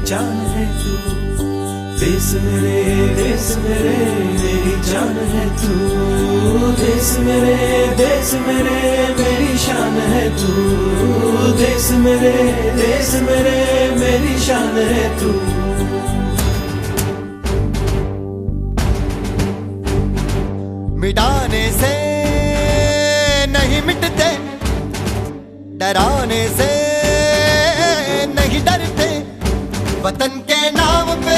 जान है तू, देश मेरे मेरी जान है तू, देश मेरे मेरी शान है तू, देश मेरे मेरी शान है तू। मिटाने से नहीं मिटते, डराने से नहीं डरते, वतन के नाम पे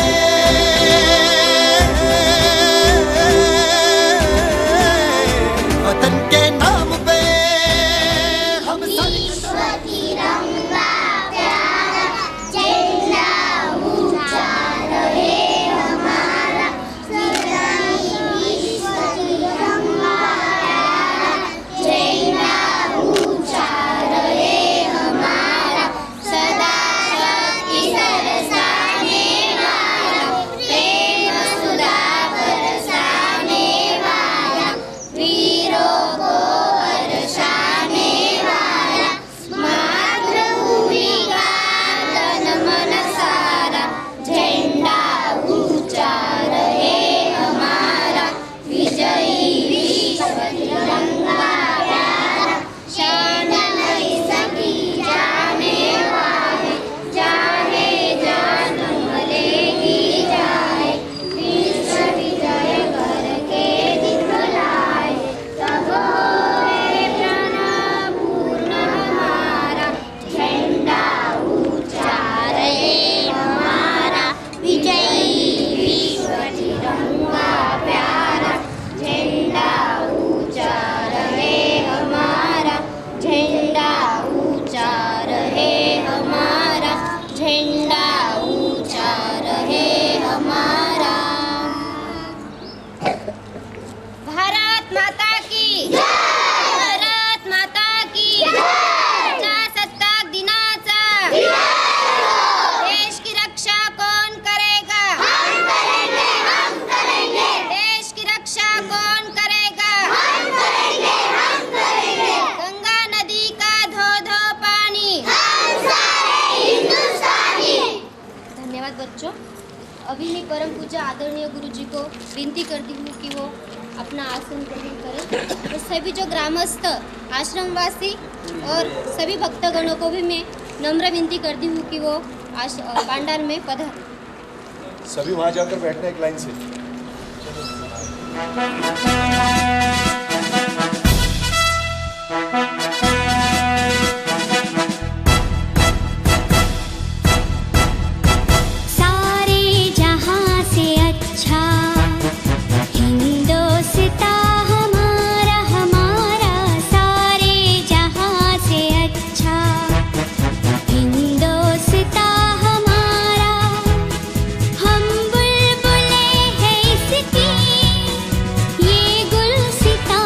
वतन के नाम पे हम विश्व तिरंगा प्यारा झंडा ऊंचा रहे हमारा, सदा विश्व तिरंगा प्यारा झंडा ऊंचा रहे हमारा, सदा शक्ति बरसाने वाला, प्रेम सुधा बरसाने वाला, वीरों को बरसाने वाला, मातृभूमि का तन मन सारा, झंडा ऊंचा रहे हमारा, विजयी विश्व तिरंगा प्यारा, शान नहीं सकी जाने वाले, चाहे जान मलेगी जाए, विश्व विजय करके दिखलाए, तब होए प्रण पूर्ण हमारा, झंडा ऊंचा रहे हमारा, विजयी विश्व तिरंगा प्यारा, झंडा ऊंचा रहे हमारा, झंडा ऊंचा रहे हमारा, झंडा ऊंचा रहे हमारा। भारत माता की जय, भारत माता की जय, प्रजासत्ताक दिनाचा देश की रक्षा कौन करेगा? हम करेंगे, हम करेंगे। देश की रक्षा कौन करेगा? हम करेंगे, हम करेंगे। गंगा नदी का धो धो पानी, हम सारे हिंदुस्तानी। धन्यवाद बच्चों। अभी मैं परम पूज्य आदरणीय गुरुजी को विनती करती हूँ कि वो अपना आसन ग्रहण करें, और सभी जो ग्रामस्थ, आश्रमवासी और सभी भक्तगणों को भी मैं नम्र विनती करती हूँ कि वो पांडाल में पधारें। सभी वहां जाकर बैठना एक लाइन से। सारे जहां से अच्छा हिंदुस्तां हमारा, हमारा, सारे जहां से अच्छा हिंदुस्तां हमारा, हम बुलबुलें हैं इसकी, ये गुलसितां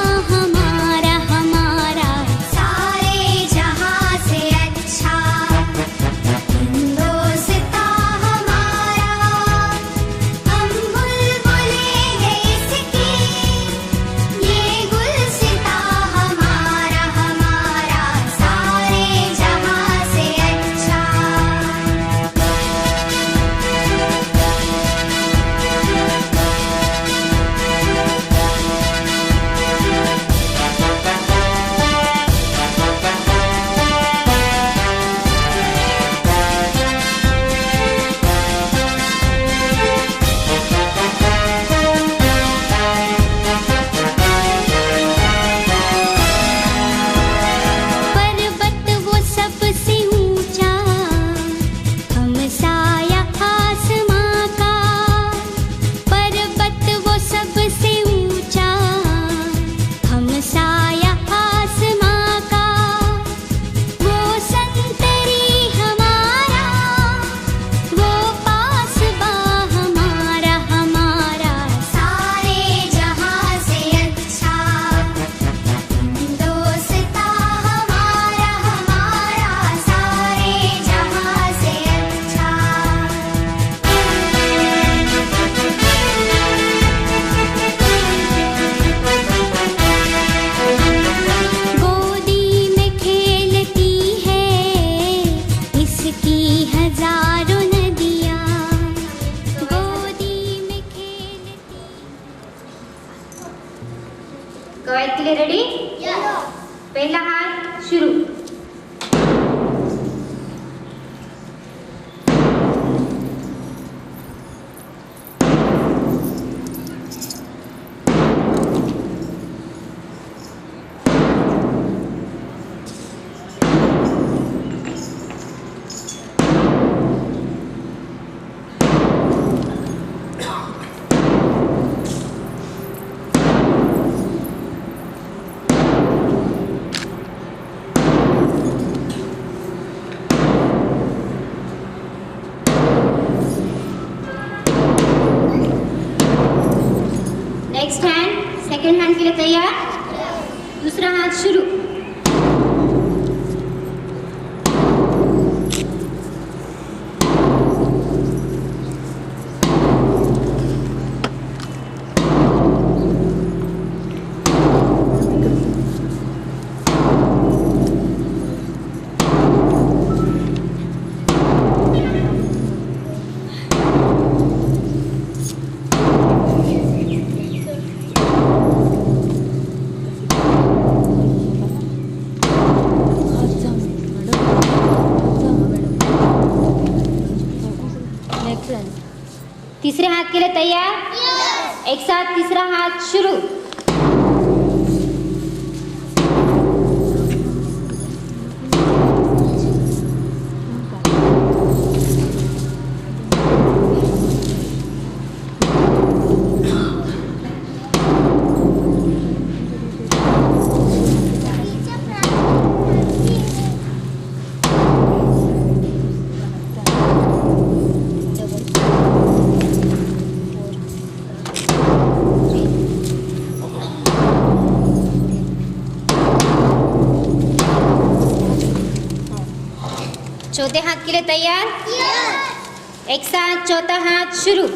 कवायद के लिए रेडी? पहला हाथ शुरू। नेक्स्ट हैंड, सेकेंड हैंड के लिए तैयार? दूसरा हाथ शुरू। तीसरे हाथ के लिए तैयार? एक साथ तीसरा हाथ शुरू। चौथे हाथ के लिए तैयार? एक साथ चौथा हाथ शुरू।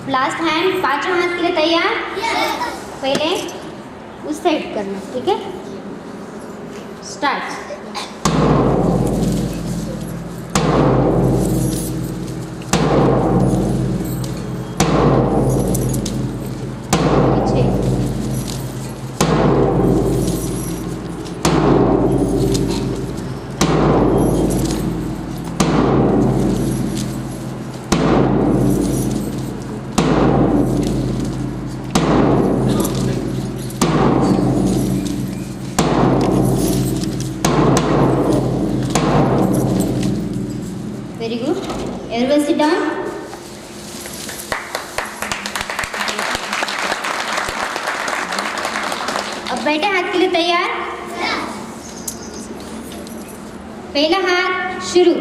लास्ट हैंड, पांचवा हाथ के लिए तैयार? पहले उस साइड करना, ठीक है? Start. Very good. Everyone sit down. अब बैठे हाथ के लिए तैयार? पहला हाथ शुरू।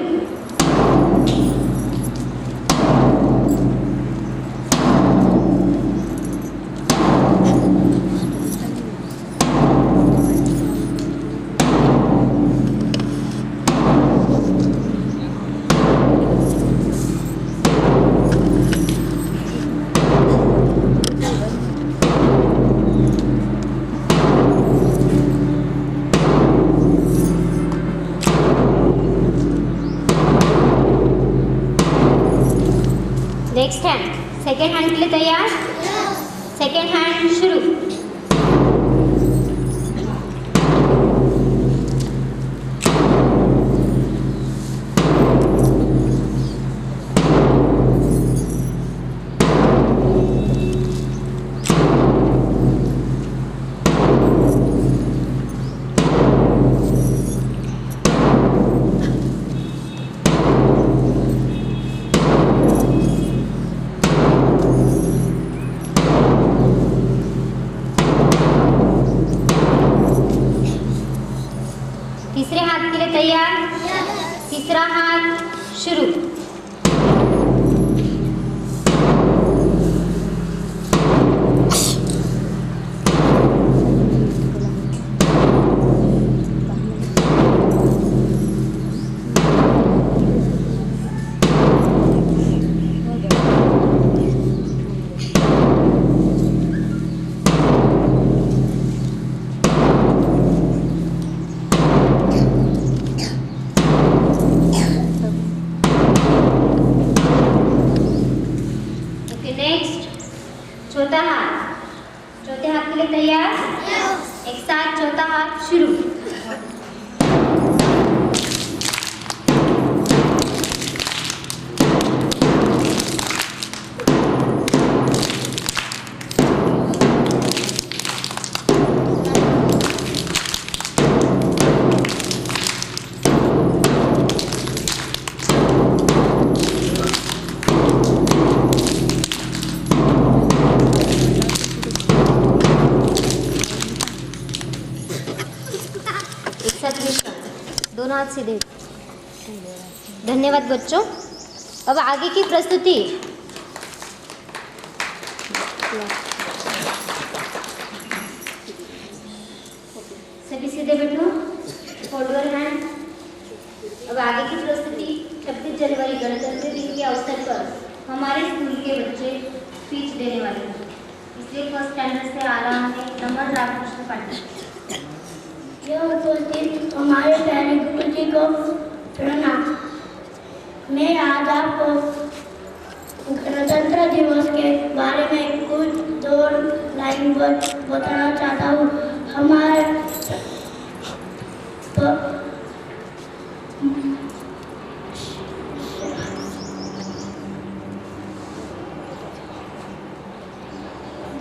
नेक्स्ट हैंड, सेकेंड हैंड के लिए तैयार? सेकेंड हैंड शुरू। तीसरे हाथ के लिए तैयार? तीसरा हाथ शुरू। दोनों हाथ सीधे। धन्यवाद बच्चों। अब आगे की प्रस्तुति। सभी सीधे बैठो, फोल्ड योर हैंड। अब आगे की प्रस्तुति 26 जनवरी गणतंत्र दिन के अवसर पर हमारे स्कूल के बच्चे स्पीच देने वाले हैं। इसलिए फर्स्ट स्टैंडर्ड से आ रहा है नमन रामकृष्ण पाटिल। यह उपस्थित हमारे प्यारे गुरु जी को प्रणाम। मैं आज आपको गणतंत्र दिवस के बारे में कुछ दो लाइन बताना चाहता हूँ। हमारे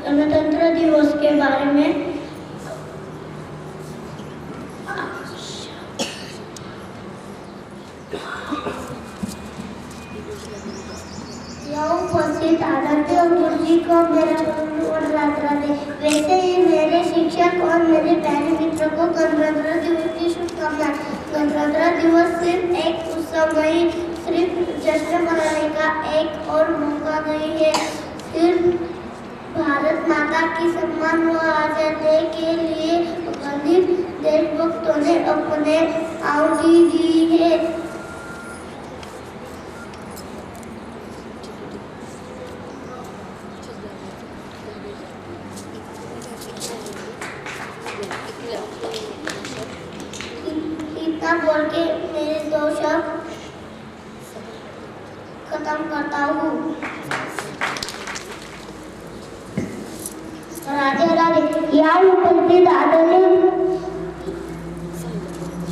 गणतंत्र दिवस के बारे में उपस्थित आदरणीय गुरु जी को मेरा राधे। वैसे ही मेरे शिक्षक और मेरे प्यारे मित्रों को गणतंत्र दिवस की शुभकामनाएं। गणतंत्र दिवस सिर्फ एक उत्सव नहीं, सिर्फ जश्न मनाने का एक और मौका नहीं है। सिर्फ भारत माता की सम्मान व आजादी के लिए अनेक देशभक्तों ने अपने आहुति दी है। इतना बोल के मेरे दो शब्द खत्म करता हूँ। राधे राधे।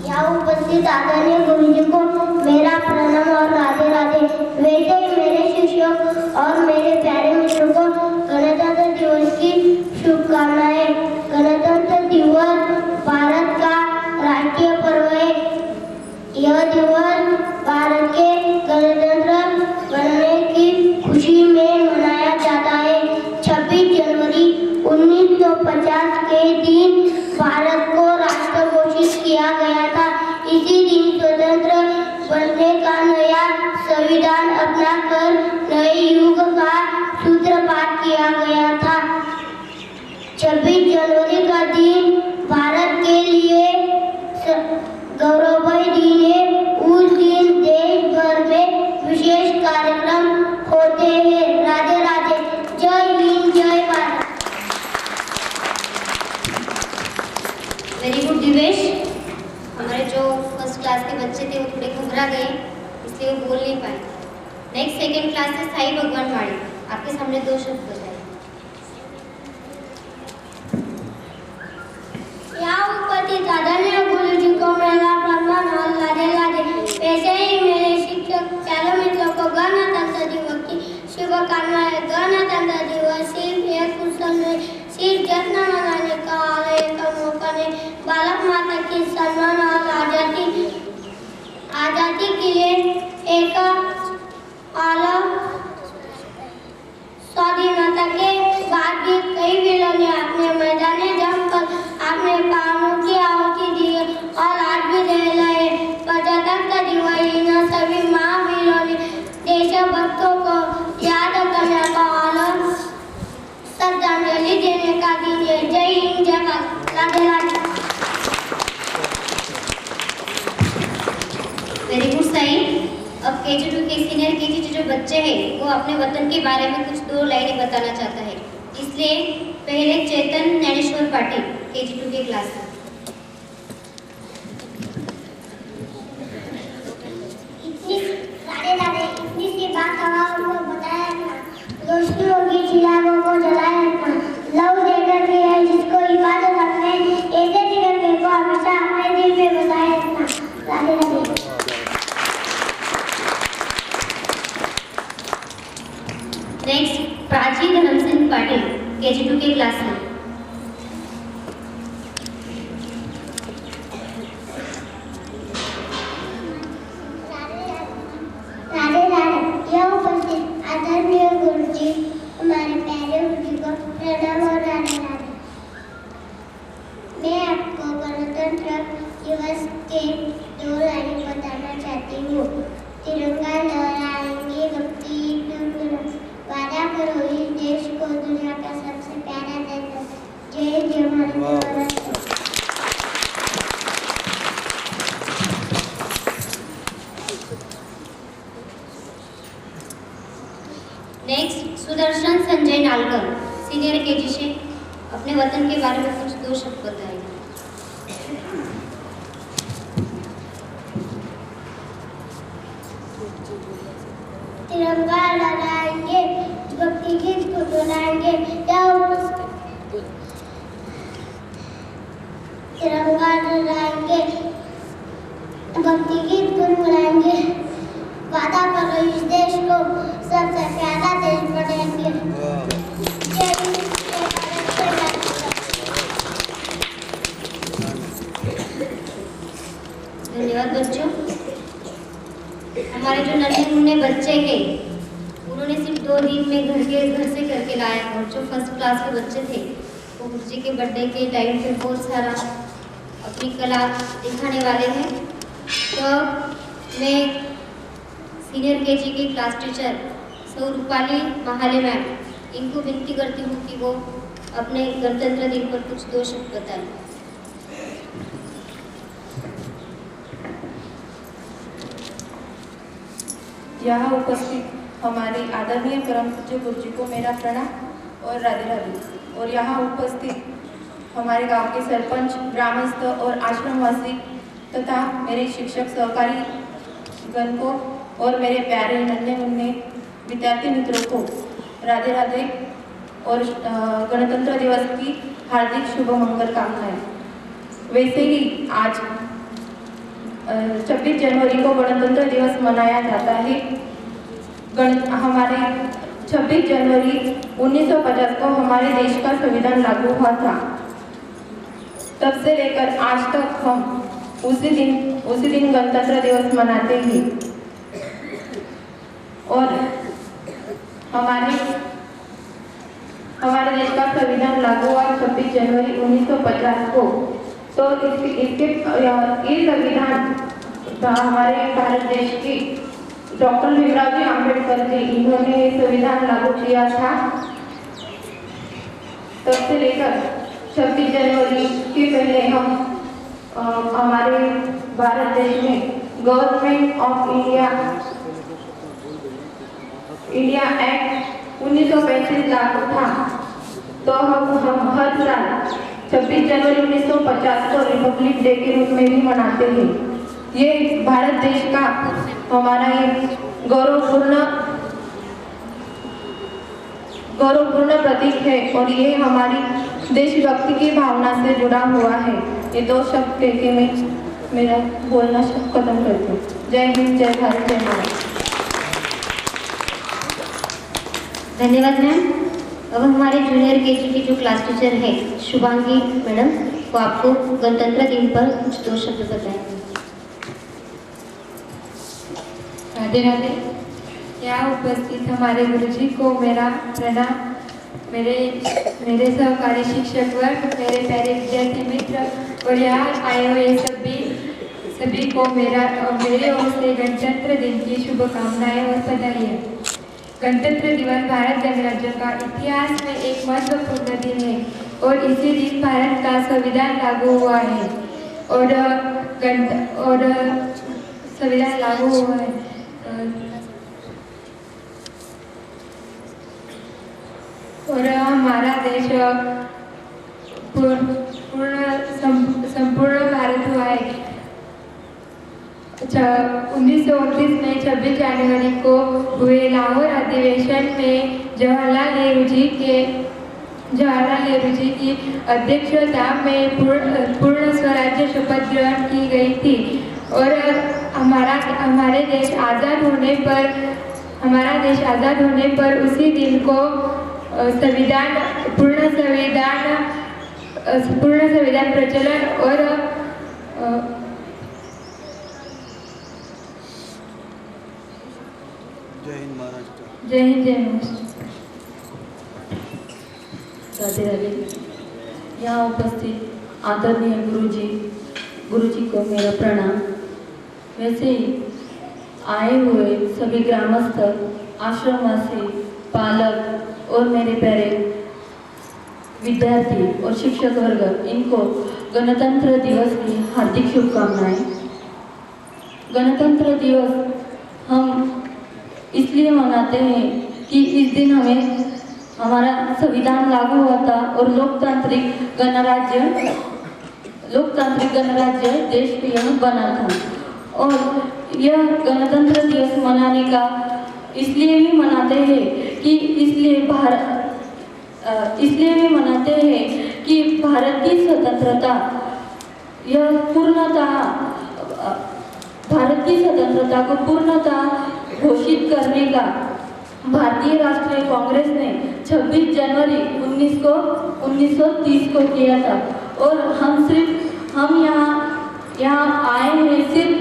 या उपस्थित आदरणीय गुरु जी को मेरा प्रणाम और राधे राधे। वैसे ही मेरे शिक्षक और मेरे प्यारे मित्रों को गणतंत्र दिवस की शुभकामनाएं। गणतंत्र दिवस भारत का राष्ट्रीय पर्व है। यह दिवस भारत के गणतंत्र बनने की खुशी में मनाया जाता है। 26 जनवरी 1950 के दिन भारत को राष्ट्र घोषित किया गया था। इसी दिन स्वतंत्र बनने का नया संविधान अपनाकर नए युग का सूत्रपात किया गया था। 26 जनवरी का दिन भारत के लिए गौरवमय दिन है। उस दिन देश भर में विशेष कार्यक्रम होते हैं। राधे राधे। जय हिंद, जय भारत। Very good Divesh. हमारे जो फर्स्ट क्लास के बच्चे थे वो थोड़े घबरा गए, इसलिए वो बोल नहीं पाए। नेक्स्ट सेकेंड क्लास से साई भगवान वाणी आपके सामने दो शब्द बताए। उपस्थित आदरणीय गुरु जी को मेरा प्रणाम और राधे राधे। वैसे ही मेरे शिक्षक प्यारे मित्रों को गणतंत्र दिवस की शुभकामनाएं। गणतंत्र दिवस सिर्फ एक उत्सव नहीं, सिर्फ जश्न मनाने का एक मौका नहीं, भारत माता की सम्मान और आजादी के लिए एक अलग स्वाधीनता के बाद भी कई वीरों ने अपने मैदाने जंग पर अपने प्राणों की आहुति दी और आज भी दे रहे। गणतंत्र दिवस इन सभी महावीरों ने देशभक्तों को याद करने का और श्रद्धांजलि देने का दिन है। जय हिंद, जय भारत। राधे राधे। Very good Sai. अब KG2 के सीनियर KG जो बच्चे हैं वो अपने वतन के बारे में कुछ दो लाइनें बताना चाहता है, इसलिए पहले चेतन ज्ञानेश्वर पाटिल KG2 के क्लास में। राधे राधे। इतनी सी बात हवाओं को बताया रखना, रोशनियों की चिरागों को जलाए रखना, लव देकर के है जिसको इबादत रखने, ऐसे तिरंगे को हमेशा अपने दिल में बसाए रखना। राधे राधे। नेक्स्ट प्राची धर्म सिंह पाटिल KG2 के क्लास में। राधे राधे। यह उपस्थित आदरणीय गुरु जी हमारे प्यारे गुरु जी को प्रणाम और राधे राधे। मैं आपको गणतंत्र दिवस के दो संजय नालकर सीनियर केजी से अपने वतन के बारे में कुछ 2 शब्द बताएंगे। तिरंगा लहराएंगे, भक्ति गीत गुनगुनाएंगे, तिरंगा लहराएंगे, भक्ति गीत गुनगुनाएंगे, वादा करो इस देश को सबसे प्यारा देश बनाएंगे। जय हिंद, जय भारत, जय मातरम। धन्यवाद बच्चों। हमारे जो नन्हे मुन्ने बच्चे हैं उन्होंने सिर्फ 2 दिन में घर से करके लाया, और जो फर्स्ट क्लास के बच्चे थे वो गुरुजी के बर्थडे के टाइम पे बहुत सारा अपनी कला दिखाने वाले हैं। तो मैं सीनियर केजी की क्लास टीचर सौ रूपाली महाले मैम इनको विनती करती हूँ कि वो अपने गणतंत्र दिन पर कुछ 2 शब्द बताएं। यहाँ उपस्थित हमारे आदरणीय परम पूज्य गुरुजी को मेरा प्रणाम और राधे राधे। और यहाँ उपस्थित हमारे गांव के सरपंच, ग्रामस्थ और आश्रमवासी तथा मेरे शिक्षक सहकारी गण को और मेरे प्यारे नन्हे मुन्ने विद्यार्थी मित्रों को राधे राधे और गणतंत्र दिवस की हार्दिक शुभ मंगल कामनाएं। वैसे ही आज 26 जनवरी को गणतंत्र दिवस मनाया जाता है। हमारे 26 जनवरी 1950 को हमारे देश का संविधान लागू हुआ था। तब से लेकर आज तक हम उसी दिन गणतंत्र दिवस मनाते हैं। और हमारे देश का संविधान लागू हुआ 26 जनवरी 1950 को। तो ये संविधान हमारे भारत देश की डॉक्टर भीमराव जी आम्बेडकर जी इन्होंने संविधान लागू किया था। तब से लेकर 26 जनवरी के पहले हम हमारे भारत देश में गवर्नमेंट ऑफ इंडिया एक्ट 1935 लागू था। तो हम हर साल 26 जनवरी 1950 को रिपब्लिक डे के रूप में भी मनाते हैं। ये भारत देश का हमारा एक गौरवपूर्ण प्रतीक है और ये हमारी देशभक्ति की भावना से जुड़ा हुआ है। ये 2 शब्द कह के मैं मेरा बोलना खत्म करती हूँ। जय हिंद, जय भारत, जय माता। धन्यवाद मैम। अब हमारे जूनियर केजी की जो क्लास टीचर है शुभांगी मैडम वो आपको गणतंत्र दिन पर कुछ 2 शब्द बताएंगे। राधे राधे। यहाँ उपस्थित हमारे गुरुजी को मेरा प्रणाम, मेरे सहकारी शिक्षक वर्ग, मेरे प्यारे विद्यार्थी मित्र और यहाँ आए हुए सभी को मेरे ओर से गणतंत्र दिन की शुभकामनाएं और बधाई। गणतंत्र दिवस भारत गणराज्य का इतिहास में एक महत्वपूर्ण दिन है और इसी दिन भारत का संविधान लागू हुआ है और संविधान लागू हुआ है। और हमारा देश संपूर्ण भारत हुआ है। 1929 में 26 जनवरी को हुए लाहौर अधिवेशन में जवाहरलाल नेहरू जी की अध्यक्षता में पूर्ण स्वराज्य शपथ ग्रहण की गई थी। और हमारा देश आज़ाद होने पर उसी दिन को पूर्ण संविधान प्रचलन और जय हिंद महाराष्ट्र। जय हिंद, जय महाराष्ट्र। राधे राधे। यहाँ उपस्थित आदरणीय गुरुजी को मेरा प्रणाम। वैसे ही आए हुए सभी ग्रामस्थ, आश्रमवासी, पालक और मेरे प्यारे विद्यार्थी और शिक्षक वर्ग इनको गणतंत्र दिवस की हार्दिक शुभकामनाएं। गणतंत्र दिवस हम इसलिए मनाते हैं कि इस दिन हमारा संविधान लागू हुआ था और लोकतांत्रिक गणराज्य देश के यहाँ बना था। और यह गणतंत्र दिवस मनाने का इसलिए भी मनाते हैं कि भारत की स्वतंत्रता को पूर्णतः घोषित करने का भारतीय राष्ट्रीय कांग्रेस ने 26 जनवरी 1930 को किया था। और हम यहाँ आए हैं सिर्फ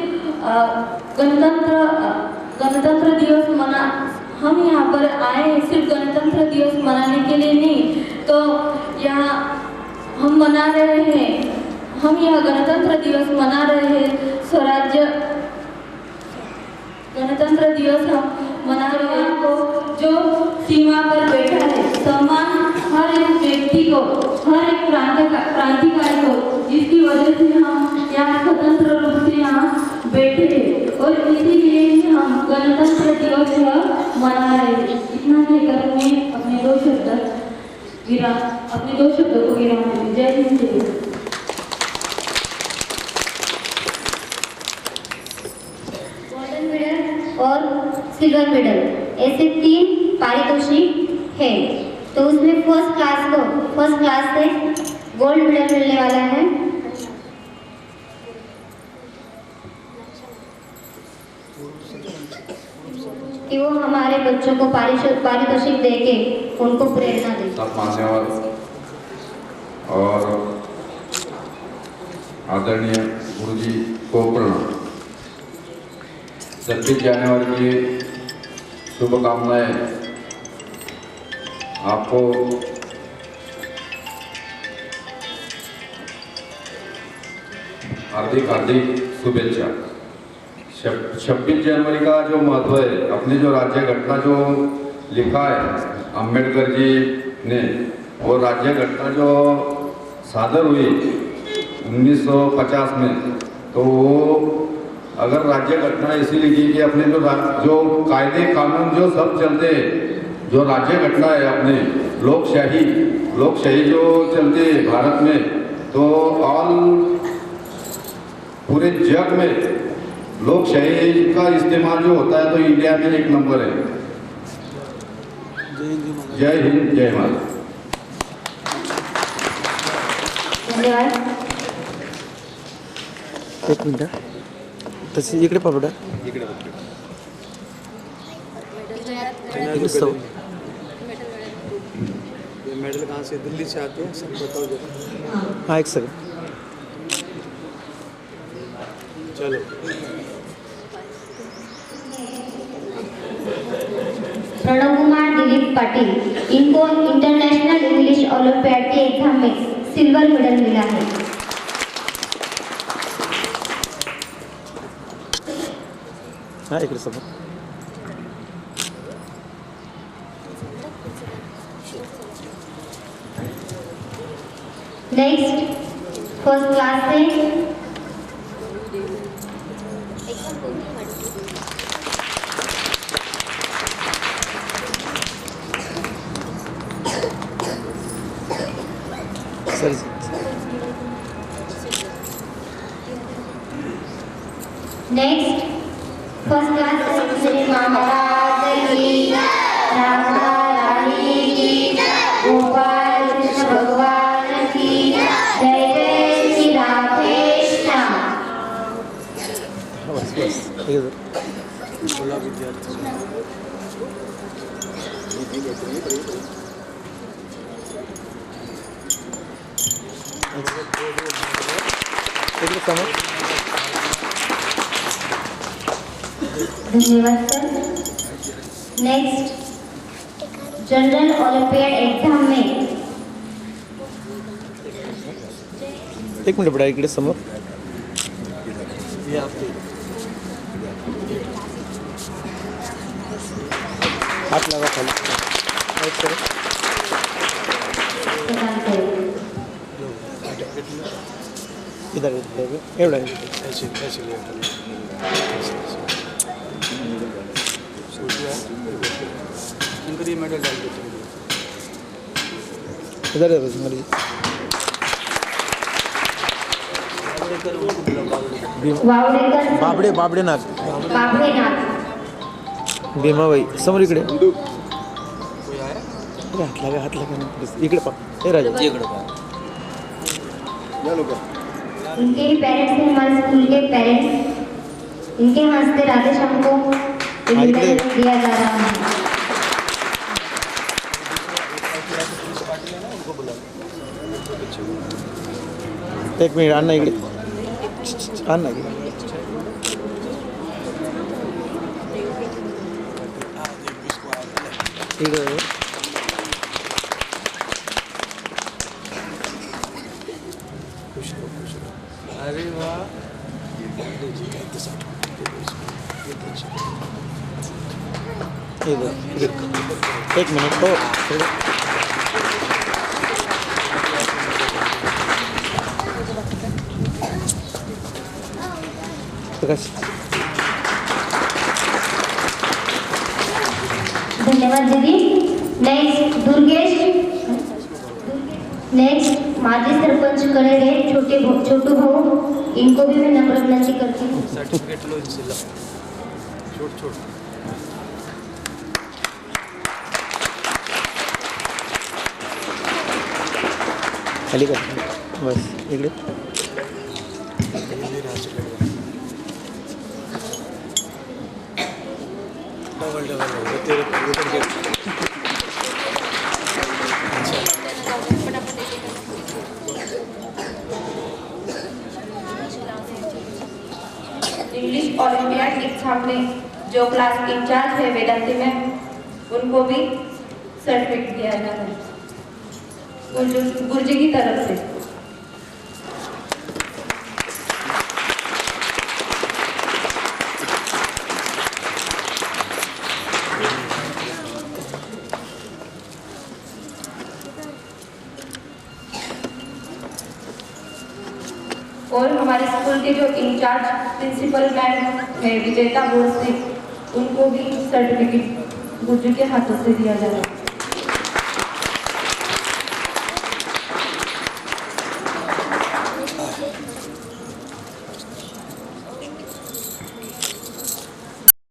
गणतंत्र दिवस हम यहाँ पर आए हैं सिर्फ गणतंत्र दिवस मनाने के लिए नहीं, तो यहाँ हम मना रहे हैं, हम यह गणतंत्र दिवस मना रहे हैं स्वराज्य गणतंत्र दिवस हम मना रहे हैं को जो सीमा पर बैठा है, सम्मान हर एक व्यक्ति को, हर एक क्रांतिकारी को, जिसकी वजह से हम यहाँ स्वतंत्र रूप से यहाँ बैठे हैं और इसीलिए ही हम गणतंत्र दिवस मना रहे हैं। इतना कहकर मैं अपने दो शब्दों को विराम दूंगी। जय हिंद जय भारत। गोल्डन मेडल और सिल्वर मेडल ऐसे 3 पारितोषिक है, तो उसमें फर्स्ट क्लास से गोल्ड मेडल मिलने वाला है कि वो हमारे बच्चों को पारितोषिक देके उनको प्रेरणा दे। सब मान्यवर और आदरणीय गुरुजी को प्रणाम। 26 जनवरी की शुभकामनाएं आपको। हार्दिक शुभेच्छा। 26 जनवरी का जो महत्व है, अपनी जो राज्य घटना जो लिखा है अंबेडकर जी ने, वो राज्य घटना जो सादर हुई 1950 में, तो वो अगर राज्य घटना इसी लिखी कि अपने जो कायदे कानून जो सब चलते हैं, जो राज्य घटना है अपने लोकशाही जो चलते हैं भारत में, तो पूरे जग में लोकशाही का इस्तेमाल जो होता है तो इंडिया में 1 नंबर है। जय हिंद जय भारत। धन्यवाद। एक मिनिट तशी इकडे पापडा इकडे ये मेडल कहाँ से? दिल्ली से आते हैं, सब बताओ जरा। हाँ एक सेकंड। चलो प्रणव कुमार दिलीप पाटिल, इनको इंटरनेशनल इंग्लिश ओलंपियाड के एग्जाम में सिल्वर मेडल मिला है। हाँ इकडे समोर। नेक्स्ट फर्स्ट क्लास से सर नेक्स्ट फर्स्ट क्लास से श्री महाराज की, राधा रानी की, गोपाल कृष्ण भगवान की जय। जय श्री राधे श्याम। बस ठीक है सर। बोला विद्यार्थी इकडे समोर। धन्यवाद sir. Next general olympiad exam में 1 मिनिट बेटा इकडे समोर। ये आपके हात लावा खाली। एक सेकंड। इधर एवढा ऐसे ले इनको ये मेडल डाल देते हैं। इधर है बस मर्जी। वावडेकर बाबडे बाबडे नाथ बाबडेनाथ भीमाबाई समोर इकडे हात लागा इकडे पा हे राजा इनके पेरेंट्स हैं हमारे स्कूल के पेरेंट्स, इनके हंसते राधे श्याम को दिया जा रहा है। एक मिनिट अन्ना इकडे अन्ना इकडे इकडे अरे वाह इधर एक मिनट हो प्रकाश धन्यवाद दीदी। नेक्स्ट दुर्गेश, नेक्स्ट माजी सरपंच करेंगे छोटू भाऊ, इनको भी मैं नम्र विनंती करती हूँ। सर्टिफिकेट लो इनसे लो छोट छोट खाली कर बस इकडे डबल डबल तेरे ऊपर के इंग्लिश ओलंपियाड एग्जाम में जो क्लास इंचार्ज है वेदांती मैम, उनको भी सर्टिफिकेट दिया जा रहा है गुरुजी की तरफ से। और हमारे स्कूल के जो इंचार्ज प्रिंसिपल मैम है विजेता बोर्ड से, उनको भी सर्टिफिकेट गुरुजी के हाथों से दिया जा रहा है।